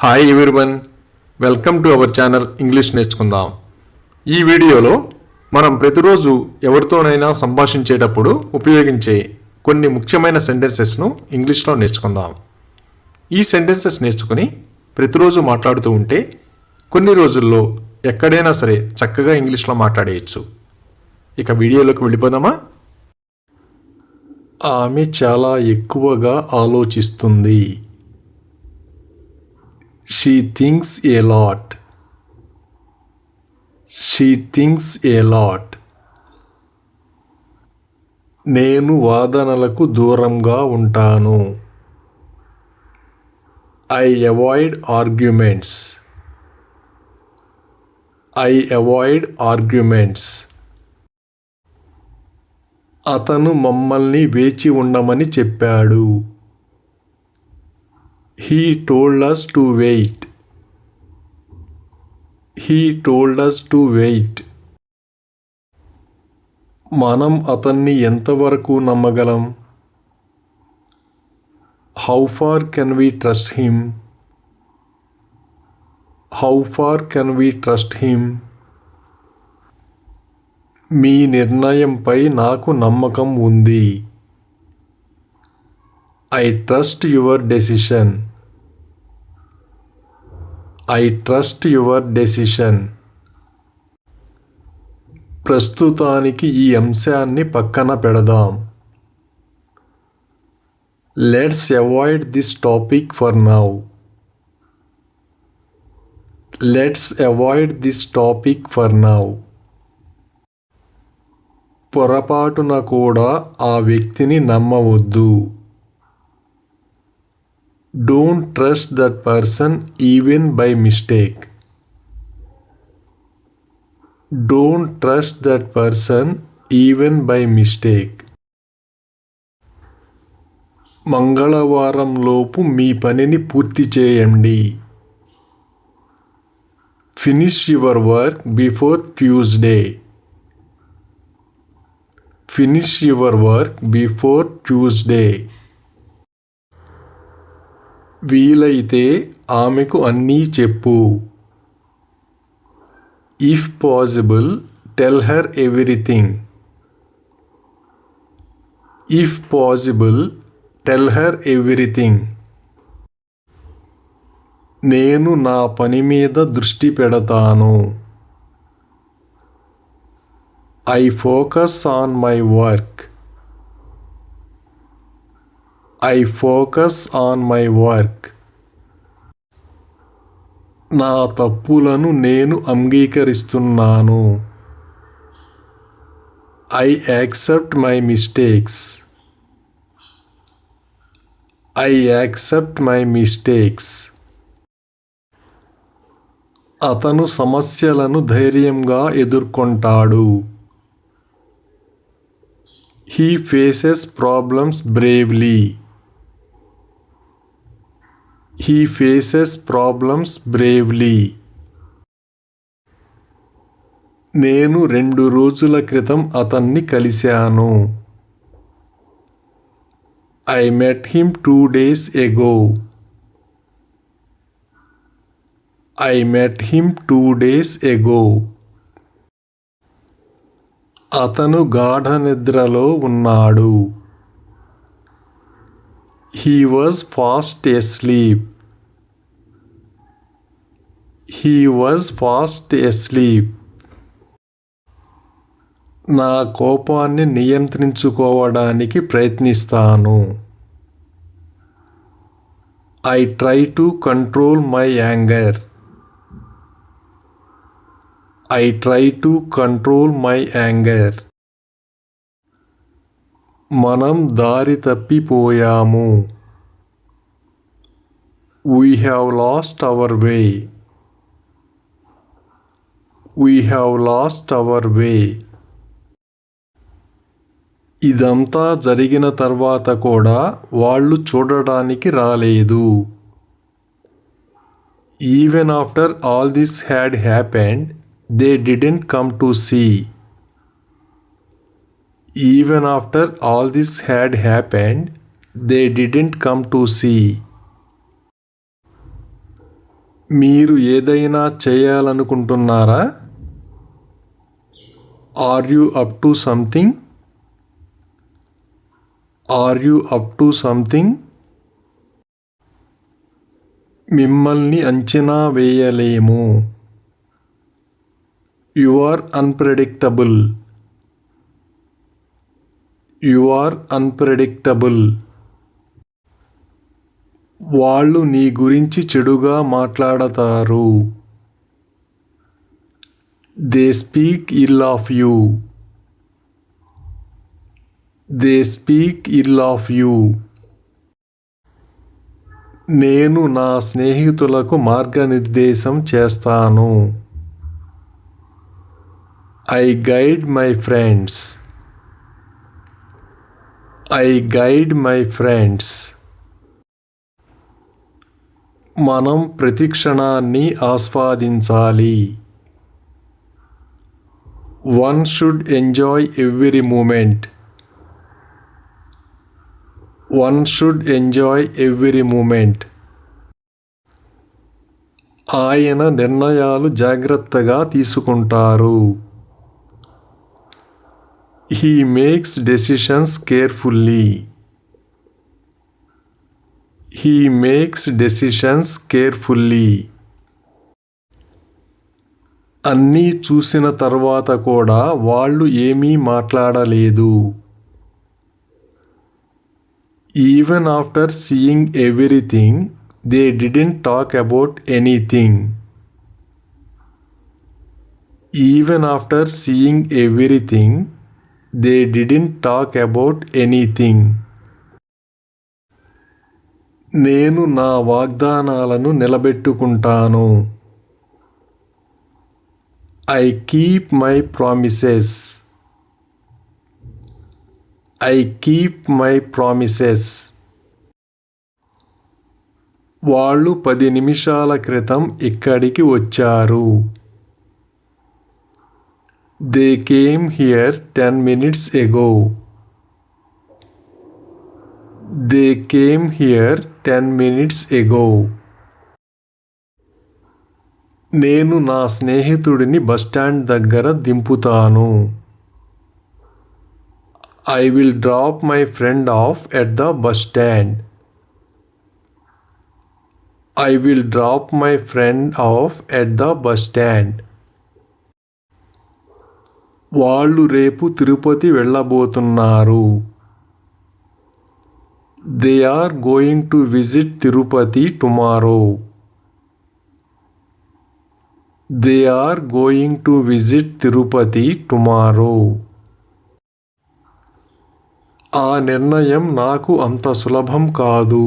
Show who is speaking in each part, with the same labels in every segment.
Speaker 1: Hi everyone, welcome to our channel English నేర్చుకుందాం. ఈ వీడియోలో మనం ప్రతిరోజు ఎవరితోనైనా సంభాషించేటప్పుడు ఉపయోగించే కొన్ని ముఖ్యమైన సెంటెన్సెస్ను ఇంగ్లీష్లో నేర్చుకుందాం. ఈ సెంటెన్సెస్ నేర్చుకుని ప్రతిరోజు మాట్లాడుతూ ఉంటే కొన్ని రోజుల్లో ఎక్కడైనా సరే చక్కగా ఇంగ్లీష్లో మాట్లాడేయచ్చు. ఇక వీడియోలోకి వెళ్ళిపోదామా? ఆమె చాలా ఎక్కువగా ఆలోచిస్తుంది. She thinks a lot. She thinks a lot. నేను వాదనలకు దూరంగా ఉంటాను. I avoid arguments. I avoid arguments. అతను మమ్మల్ని వేచి ఉండమని చెప్పాడు. He told us to wait. He told us to wait. మనం అతన్ని ఎంతవరకు నమ్మగలం? How far can we trust him? How far can we trust him? మీ నిర్ణయంపై నాకు నమ్మకం ఉంది. I trust your decision. I trust your decision. ప్రస్తుతానికి ఈ అంశాన్ని పక్కన పెడదాం. Let's avoid this topic for now. Let's avoid this topic for now. పొరపాటున కూడా ఆ వ్యక్తిని నమ్మవద్దు. Don't trust that person even by mistake. Don't trust that person even by mistake. మంగళవారం లోపు మీ పనిని పూర్తి చేయండి. Finish your work before Tuesday. Finish your work before Tuesday. వీలైతే ఆమెకు అన్నీ చెప్పు. If possible, tell her everything. If possible, tell her everything. నేను నా పని మీద దృష్టి పెడతాను. I focus on my work. I focus on my work. నా తప్పులను నేను అంగీకరిస్తున్నాను. I accept my mistakes. I accept my mistakes. అతను సమస్యలను ధైర్యంగా ఎదుర్కొంటాడు. He faces problems bravely. He faces problems bravely. నేను 2 రోజుల క్రితం అతన్ని కలిశాను. I met him 2 days ago. I met him 2 days ago. అతను గాఢ నిద్రలో ఉన్నాడు. He was fast asleep. He was fast asleep. నా కోపాన్ని నియంత్రించుకోవడానికి ప్రయత్నిస్తాను. I try to control my anger. I try to control my anger. మనం దారి తప్పిపోయాము. We have lost our way. We have lost our way. ఇదంతా జరిగిన తర్వాత కూడా వాళ్ళు చూడడానికి రాలేదు. Even after all this had happened, they didn't come to see. Even after all this had happened, they didn't come to see. మీరు ఏదైనా చేయాలనుకుంటున్నారా? Are you up to something? Are you up to something? మిమ్మల్ని అంచనా వేయలేము. You are unpredictable. You are unpredictable. వాళ్ళు నీ గురించి చెడుగా మాట్లాడతారు. They speak ill of you. They speak ill of you. నేను నా స్నేహితులకు మార్గనిర్దేశం చేస్తాను. I guide my friends. I guide my friends. మనం ప్రతి క్షణాన్ని ఆస్వాదించాలి. One should enjoy every moment. One should enjoy every moment. ఆయన నిర్ణయాలు జాగ్రత్తగా తీసుకుంటారు. He makes decisions carefully. He makes decisions carefully. అన్నీ చూసిన తర్వాత కూడా వాళ్ళు ఏమీ మాట్లాడలేదు. Even after seeing everything, they didn't talk about anything. Even after seeing everything, they didn't talk about anything. నేను నా వాగ్దానాలను నిలబెట్టుకుంటాను. I keep my promises. I keep my promises. వాళ్ళు 10 నిమిషాల క్రితం ఇక్కడికి వచ్చారు. They came here 10 minutes ago. They came here 10 minutes ago. నేను నా స్నేహితుడిని బస్టాండ్ దగ్గర దింపుతాను. I will drop my friend off at the bus stand. I will drop my friend off at the bus stand. వాళ్ళు రేపు Tirupati వెళ్ళబోతున్నారు. They are going to visit Tirupati tomorrow. They are going to visit Tirupati tomorrow. ఆ నిర్ణయం నాకు అంత సులభం కాదు.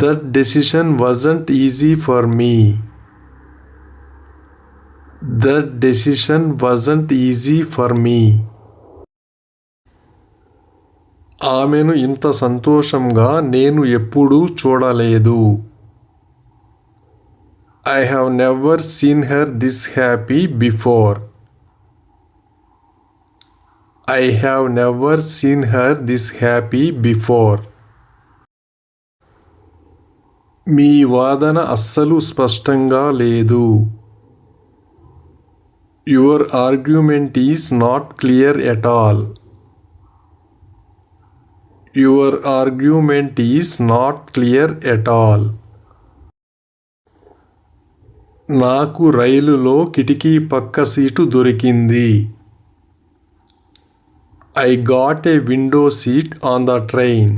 Speaker 1: That decision wasn't easy for me. That decision wasn't easy for me. ఆమెను ఇంత సంతోషంగా నేను ఎప్పుడూ చూడలేదు. I have never seen her this happy before. I have never seen her this happy before. మీ వాదన అస్సలు స్పష్టంగా లేదు. Your argument is not clear at all. Your argument is not clear at all. నాకు రైలులో కిటికీ పక్క సీటు దొరికింది. I got a window seat on the train.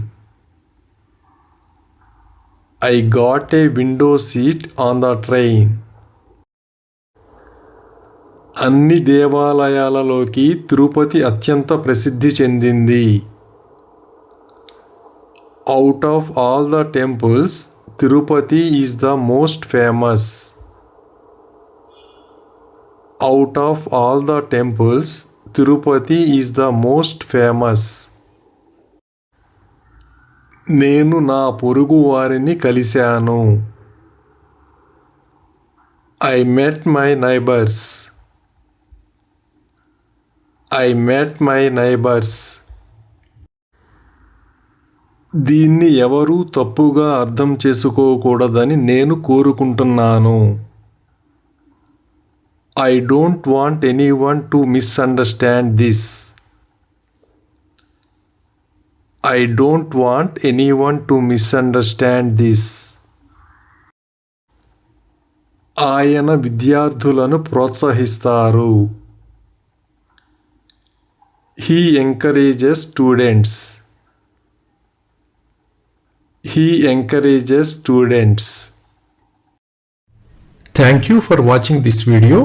Speaker 1: I got a window seat on the train. అన్ని దేవాలయాలలోకి తిరుపతి అత్యంత ప్రసిద్ధి చెందింది. Out of all the temples, Tirupati is the most famous. Out of all the temples, Tirupati is the most famous. నేను నా పొరుగు వారిని కలిశాను. I met my neighbors. I met my neighbors. దీన్ని ఎవరూ తప్పుగా అర్థం చేసుకోకూడదని నేను కోరుకుంటున్నాను. I don't want anyone to misunderstand this. I don't want anyone to misunderstand this. ఆయన విద్యార్థులను ప్రోత్సహిస్తారు. He encourages students. He encourages students. Thank you for watching this video.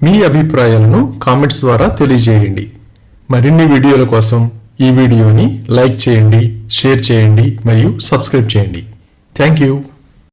Speaker 1: మీ అభిప్రాయాలను కామెంట్స్ ద్వారా తెలియజేయండి. మరిన్ని వీడియోల కోసం ఈ వీడియోని లైక్ చేయండి, షేర్ చేయండి మరియు సబ్స్క్రైబ్ చేయండి. Thank you.